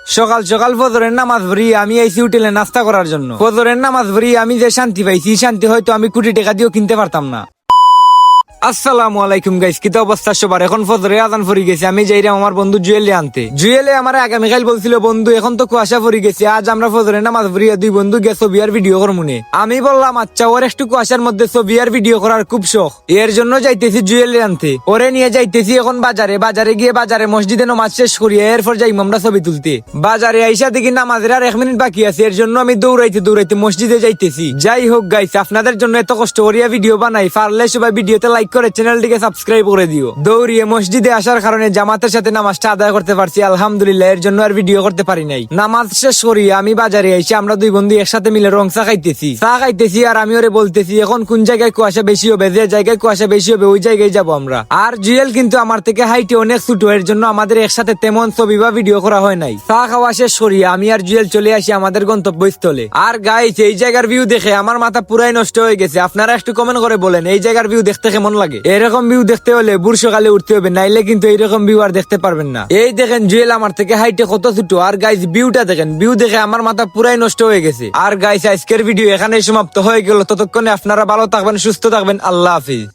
সকাল সকাল ফজরের নামাজ পড়িয়ে আমি আইসি হোটেলে নাস্তা করার জন্য। ফজরের নামাজ পড়িয়ে আমি যে শান্তি পাইছি, শান্তি হয়তো আমি কোটি টাকা দিয়েও কিনতে পারতাম না। আসসালামু আলাইকুম গাইস, কি অবস্থা সবার? এখন ফজরে আজান পড়ে গেছে, আমি যাইরাম আমার বন্ধু জুয়েলে আনতে। জুয়েলে আমার আগামীকাল বলছিল, বন্ধু এখন তো কুয়াশা পড়ে গেছে, আজ আমরা ফজরে নামাজ পড়িয়া দুই বন্ধু গিয়ে ছবি আর ভিডিও করমুনে। আমি বললাম আচ্ছা, ওর একটু কুয়াশার মধ্যে ছবি আর ভিডিও করার খুব শখ, এর জন্য যাইতেছি জুয়েলে আনতে। ওরে নিয়ে যাইতেছি এখন বাজারে। বাজারে গিয়ে বাজারে মসজিদে নামাজ শেষ করিয়া এরপর যাই আমরা ছবি তুলতে। বাজারে আইসা দেখি নামাজের আর 1 মিনিট বাকি আছে, এর জন্য আমি দৌড়াইতে দৌড়াইতে মসজিদে যাইতেছি। যাই হোক গাইস, আপনাদের জন্য এত কষ্ট করিয়া ভিডিও বানাই, পারলে সবাই ভিডিওতে লাইক করে চ্যানেলটিকে সাবস্ক্রাইব করে দিও। দৌড়িয়ে মসজিদে আসার কারণে জামাতের সাথে নামাজটা আদায় করতে পারছি আলহামদুলিল্লাহ, এর জন্য আর ভিডিও করতে পারি নাই। নামাজ শেষ করি আমি বাজারে আইসি, আমরা দুই বন্ধু একসাথে মিলে রং চা খাইতেছি আর আমি ওরে বলতেছি এখন কোন জায়গায় কুয়াশা বেশি হবে, যে জায়গায় কুয়াশা বেশি হবে ওই জায়গায় যাবো আমরা। আর জুয়েল কিন্তু আমার থেকে হাইটে অনেক ছোট, এর জন্য আমাদের একসাথে তেমন ছবি বা ভিডিও করা হয় নাই। চা খাওয়া শেষ করি আমি আর জুয়েল চলে আসি আমাদের গন্তব্যস্থলে। আর গাইস, এই জায়গার ভিউ দেখে আমার মাথা পুরাই নষ্ট হয়ে গেছে। আপনারা একটু কমেন্ট করে বলেন এই জায়গার ভিউ দেখতে কেমন লাগে। এরকম ভিউ দেখতে হলে সকালে উঠতে হবে, নাইলে কিন্তু এইরকম ভিউ আর দেখতে পারবেন না। এই দেখেন জুয়েল আমার থেকে হাইটে কত ছোট, আর গাইস ভিউটা দেখেন, ভিউ দেখে আমার মাথা পুরাই নষ্ট হয়ে গেছে। আর গাইস, আজকের ভিডিও এখানেই সমাপ্ত হয়ে গেল। ততক্ষণে আপনারা ভালো থাকবেন, সুস্থ থাকবেন, আল্লাহ হাফিজ।